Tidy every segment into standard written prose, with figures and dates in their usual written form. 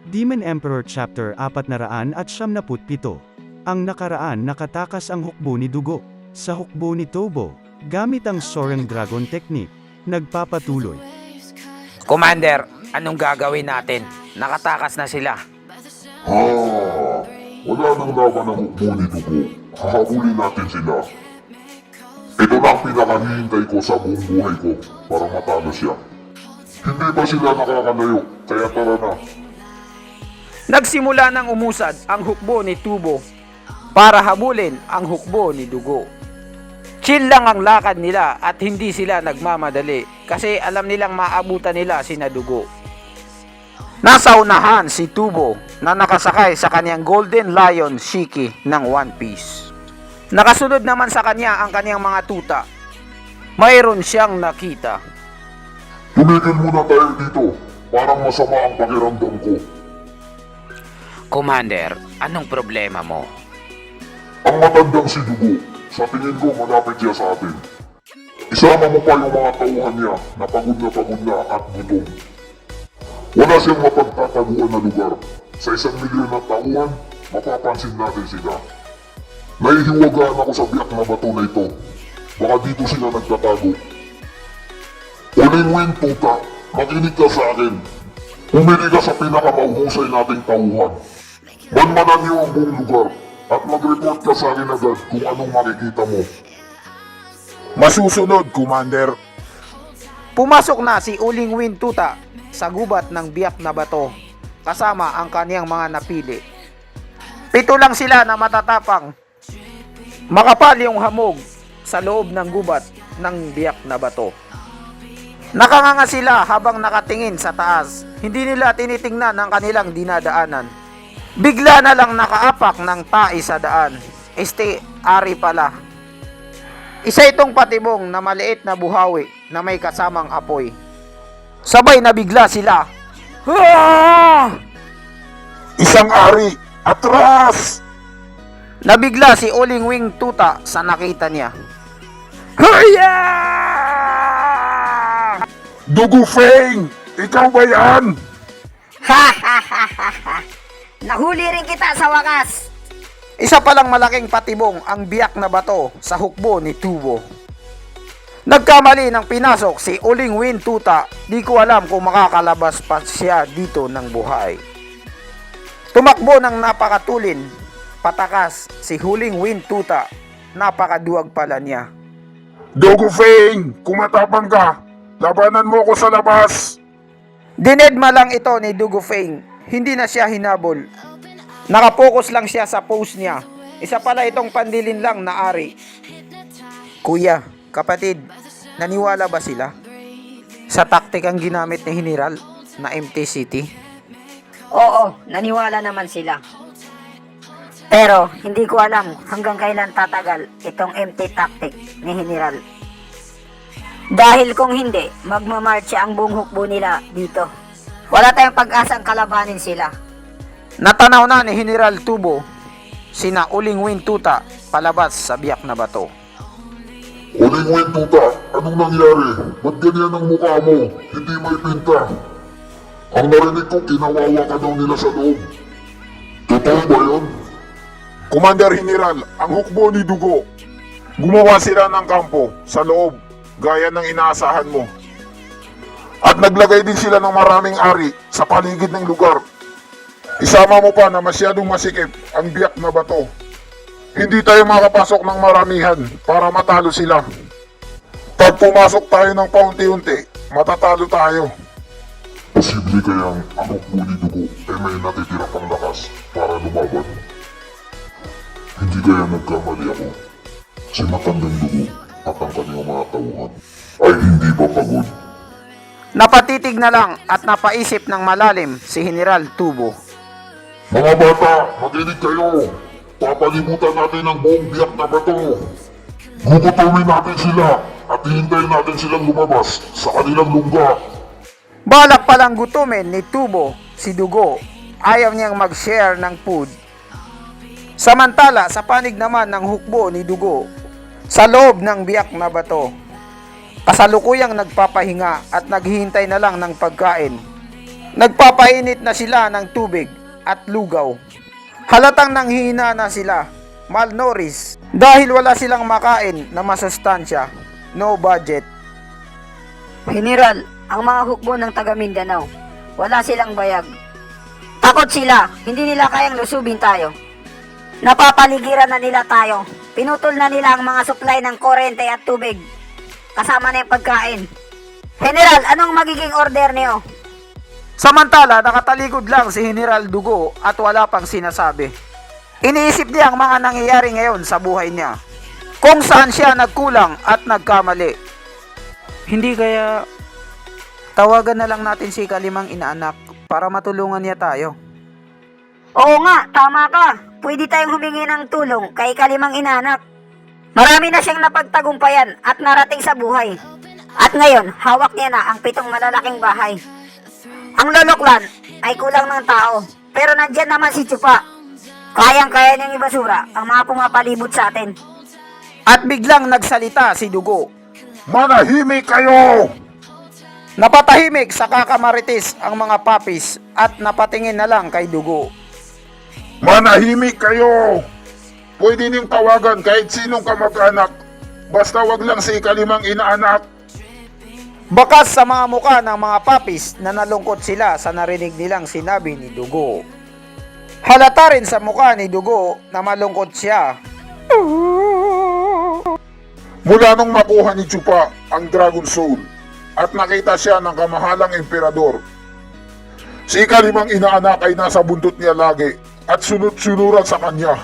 Demon Emperor Chapter 477. Ang nakaraan nakatakas ang hukbo ni Dugo. Sa hukbo ni Tobo, gamit ang Soaring Dragon Technique, nagpapatuloy. Commander, anong gagawin natin? Nakatakas na sila. Wala nang laban ng hukbo ni Dugo. Hahabulin natin sila. Ito na ang pinakahihintay ko sa buong buhay ko para matalo siya. Hindi pa sila nakakalayo, kaya tara na. Nagsimula nang umusad ang hukbo ni Tubo para habulin ang hukbo ni Dugo. Chill lang ang lakad nila at hindi sila nagmamadali kasi alam nilang maabutan nila sina Dugo. Nasa unahan si Tubo na nakasakay sa kanyang Golden Lion Shiki ng One Piece. Nakasunod naman sa kanya ang kanyang mga tuta. Mayroon siyang nakita. Tumigil muna tayo dito. Parang masama ang pakiramdam ko. Commander, anong problema mo? Ang matandang si Dugo, sa tingin ko malapit siya sa atin. Isama mo pa yung mga tauhan niya na pagod na at gutom. Wala siyang mapagtataguan na lugar. Sa 1,000,000 na tauhan, mapapansin natin sila. Nahihiwagaan ako sa biyak na bato na ito. Baka dito sila nagtatago. Uling Wing Tuta, makinig ka sa akin. Pumili ka sa pinakamauhusay nating tauhan. Manmanan niyo ang buong lugar at mag-report ka sa akin agad kung anong makikita mo. Masusunod, Commander. Pumasok na si Uling Win Tuta sa gubat ng biyak na bato kasama ang kaniyang mga napili. 7 lang sila na matatapang. Makapal yung hamog sa loob ng gubat ng biyak na bato. Nakanganga sila habang nakatingin sa taas. Hindi nila tinitingnan ang kanilang dinadaanan. Bigla na lang nakaapak ng tai sa daan. Ari pala. Isa itong patibong na maliit na buhawi na may kasamang apoy. Sabay na bigla sila. Ah! Isang ari! Atras! Nabigla si Uling Wing Tuta sa nakita niya. Haya! Dugo Feng! Ikaw ba yan? Nahuli rin kita sa wakas. Isa palang malaking patibong ang biyak na bato sa hukbo ni Tubo. Nagkamali ng pinasok si Uling Win Tuta. Di ko alam kung makakalabas pa siya dito ng buhay. Tumakbo ng napakatulin. Patakas si Uling Win Tuta. Napakaduwag pala niya. Dugo Feng! Kumatapang ka! Labanan mo ako sa labas! Dinedma lang ito ni Dugo Feng. Hindi na siya hinabol. Nakapokus lang siya sa pose niya. Isa pala itong pandilin lang na ari. Kuya, kapatid, naniwala ba sila sa taktikang ginamit ni General na Empty City? Oo, naniwala naman sila. Pero hindi ko alam hanggang kailan tatagal itong empty tactic ni General. Dahil kung hindi, magmamarcha ang buong hukbo nila dito. Wala tayong pag-asang kalabanin sila. Natanaw na ni General Tubo sina Uling Win Tuta palabas sa biyak na bato. Uling Wing Tuta, anong nangyari? Ba't ganyan ang mukha mo? Hindi may pinta. Ang narinig ko, kinawawa ka daw nila sa loob. Totoo ba yun? Commander General, ang hukbo ni Dugo. Gumawa sila ng kampo sa loob, gaya ng inaasahan mo. At naglagay din sila ng maraming ari sa paligid ng lugar. Isama mo pa na masyadong masikip ang biyak na bato. Hindi tayo makapasok ng maramihan para matalo sila. Pag pumasok tayo ng paunti-unti, matatalo tayo. Posible kayang ang hukbo ni Dugo ay may natitira pang lakas para lumaban. Hindi kaya nagkamali ako. Si matandang Dugo at ang kanyang mga tauhan ay hindi pa pagod. Napatitig na lang at napaisip ng malalim si General Tubo. Mga bata, makinig kayo. Papalibutan natin ang buong biyak na bato. Gugutumin natin sila at hihintayin natin silang lumabas sa kanilang lungga. Balak palang gutumin ni Tubo si Dugo. Ayaw niyang mag-share ng food. Samantala, sa panig naman ng hukbo ni Dugo, sa loob ng biyak na bato, kasalukuyang nagpapahinga at naghihintay na lang ng pagkain Nagpapainit na sila ng tubig at lugaw. Halatang nanghihina na sila, malnourished, dahil wala silang makain na masustansya, no budget. General, ang mga hukbo ng taga Mindanao, wala silang bayag. Takot sila, hindi nila kayang lusubin tayo. Napapaligiran na nila tayo. Pinutol na nila ang mga supply ng kuryente at tubig. Kasama na yung pagkain. General, anong magiging order niyo? Samantala, nakatalikod lang si General Dugo at wala pang sinasabi. Iniisip niya ang mga nangyayari ngayon sa buhay niya. Kung saan siya nagkulang at nagkamali. Hindi kaya tawagan na lang natin si Kalimang inaanak para matulungan niya tayo. Oo nga, tama ka. Pwede tayong humingi ng tulong kay Kalimang Inanak. Marami na siyang napagtagumpayan at narating sa buhay. At ngayon, hawak niya na ang 7 malalaking bahay. Ang loloklan ay kulang ng tao, pero nandyan naman si Chupa. Kayang-kaya niyang ibasura ang mga pumapalibot sa atin. At biglang nagsalita si Dugo. Manahimik kayo! Napatahimik sa kakamaritis ang mga papis at napatingin na lang kay Dugo. Manahimik kayo! Pwede niyong tawagan kahit sinong kamag-anak. Basta wag lang si Kalimang inaanak. Bakas sa mga muka ng mga papis na nalungkot sila sa narinig nilang sinabi ni Dugo. Halata rin sa muka ni Dugo na malungkot siya. Mula nung makuha ni Chupa ang Dragon Soul at nakita siya ng kamahalang emperador, si Kalimang inaanak ay nasa buntot niya lagi at sunod-sunuran sa kanya.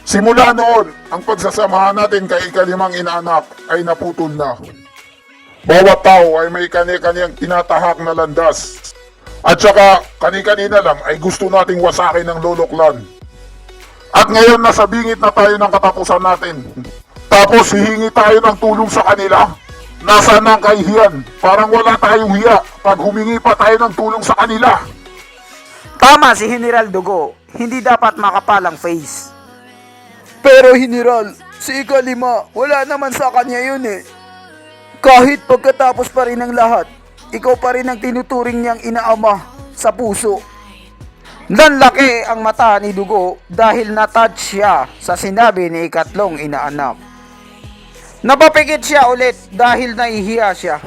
Simula noon, ang pagsasamahan natin kay Kalimang inaanak ay naputol na. Bawat tao ay may kani-kaniyang tinatahak na landas. At saka, kani-kanina lang ay gusto nating wasakin ng loloklan. At ngayon nasa bingit na tayo ng katapusan natin. Tapos hihingi tayo ng tulong sa kanila. Nasaan ang kahihiyan? Parang wala tayong hiya pag humingi pa tayo ng tulong sa kanila. Tama si General Dugo, hindi dapat makapalang face. Pero General, si Kalima, wala naman sa kanya yun eh. Kahit pagkatapos pa rin ng lahat, ikaw pa rin ang tinuturing niyang inaama sa puso. Nanlaki ang mata ni Dugo dahil natouch siya sa sinabi ni ikatlong inaanak. Napapikit siya ulit dahil nahihiya siya.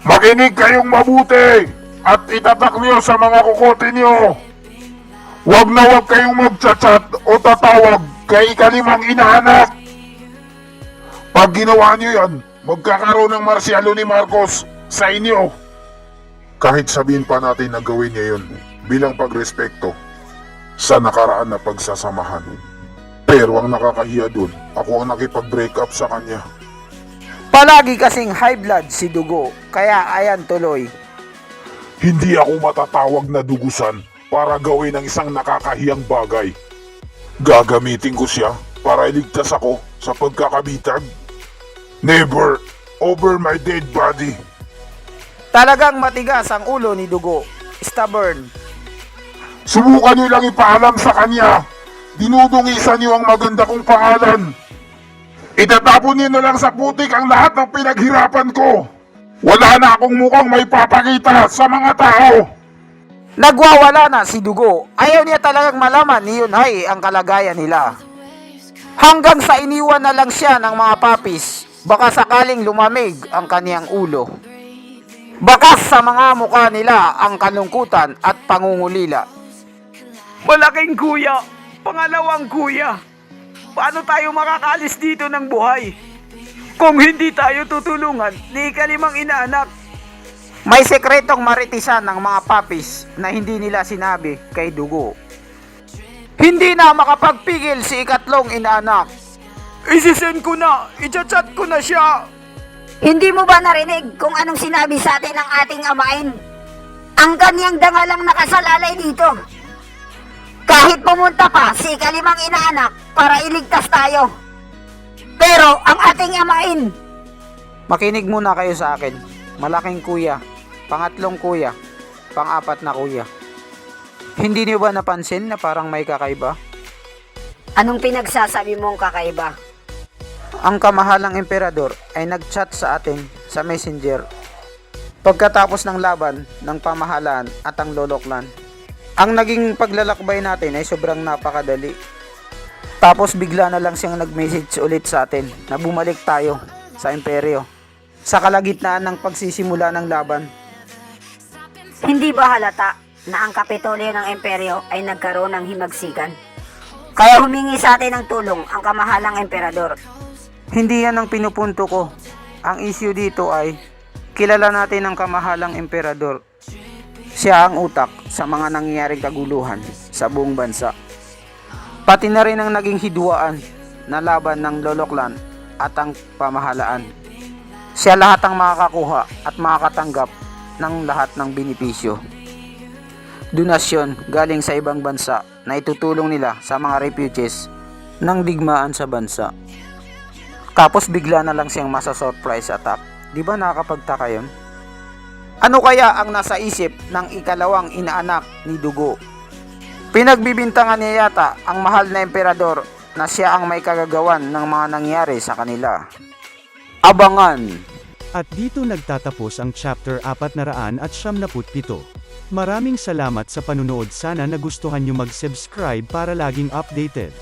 Makinig kayong mabuti at itatak niyo sa mga kukote niyo. Huwag na huwag kayong magchat-chat o tatawag kay Kalimang inaanak. Pag ginawa niyo yan, magkakaroon ng marsyalo ni Marcos sa inyo. Kahit sabihin pa natin na gawin niya yun bilang pagrespekto sa nakaraan na pagsasamahan. Pero ang nakakahiya dun, ako ang nakipag-break up sa kanya. Palagi kasing high blood si Dugo, kaya ayan tuloy. Hindi ako matatawag na dugusan para gawin ang isang nakakahiyang bagay. Gagamitin ko siya para iligtas ako sa pagkakabitag. Never over my dead body. Talagang matigas ang ulo ni Dugo, stubborn. Subukan niyo lang ipaalam sa kanya. Dinudungisan niyo ang maganda kong pangalan. Itatapon niyo na lang sa putik ang lahat ng pinaghirapan ko. Wala na akong mukhang may papakita sa mga tao. Nagwawala na si Dugo. Ayaw niya talagang malaman ni Yunhay ang kalagayan nila. Hanggang sa iniwan na lang siya ng mga papis, baka sakaling lumamig ang kaniyang ulo. Bakas sa mga mukha nila ang kalungkutan at pangungulila. Malaking kuya, pangalawang kuya. Paano tayo makakaalis dito ng buhay? Kung hindi tayo tutulungan ni Kalimang inaanak. May sekretong maritisan ng mga papis na hindi nila sinabi kay Dugo. Hindi na makapagpigil si ikatlong inaanak. Isisend ko na, i-chat ko na siya. Hindi mo ba narinig kung anong sinabi sa atin ng ating amain? Ang kanyang dangalang nakasalalay dito. Kahit pumunta pa si Kalimang inaanak para iligtas tayo. Pero ang ating amain, Makinig muna kayo sa akin. Malaking kuya, pangatlong kuya, pang-apat na kuya. Hindi niyo ba napansin na parang may kakaiba? anong pinagsasabi mong kakaiba? Ang kamahalang emperador ay nag-chat sa atin sa messenger. Pagkatapos ng laban ng pamahalaan at ang Loloklan, ang naging paglalakbay natin ay sobrang napakadali. Tapos bigla na lang siyang nag-message ulit sa atin na bumalik tayo sa imperyo sa kalagitnaan ng pagsisimula ng laban. Hindi ba halata na ang Kapitolyo ng Imperyo ay nagkaroon ng himagsikan? Kaya humingi sa atin ng tulong ang kamahalang emperador. Hindi yan ang pinupunto ko. Ang issue dito ay kilala natin ang kamahalang emperador. Siya ang utak sa mga nangyayaring kaguluhan sa buong bansa. Pati na rin ang naging hidwaan na laban ng Loloklan at ang pamahalaan. Siya lahat ang makakakuha at makakatanggap ng lahat ng benepisyo. Donasyon galing sa ibang bansa na itutulong nila sa mga refugees ng digmaan sa bansa. Tapos bigla na lang siyang masa-surprise attack. Di ba nakakapagtaka yun? Ano kaya ang nasa isip ng ikalawang inaanak ni Dugo? Pinagbibintangan niya yata ang mahal na emperador na siya ang may kagagawan ng mga nangyari sa kanila. Abangan! At dito nagtatapos ang chapter 497. Maraming salamat sa panunood, sana nagustuhan nyo mag-subscribe para laging updated.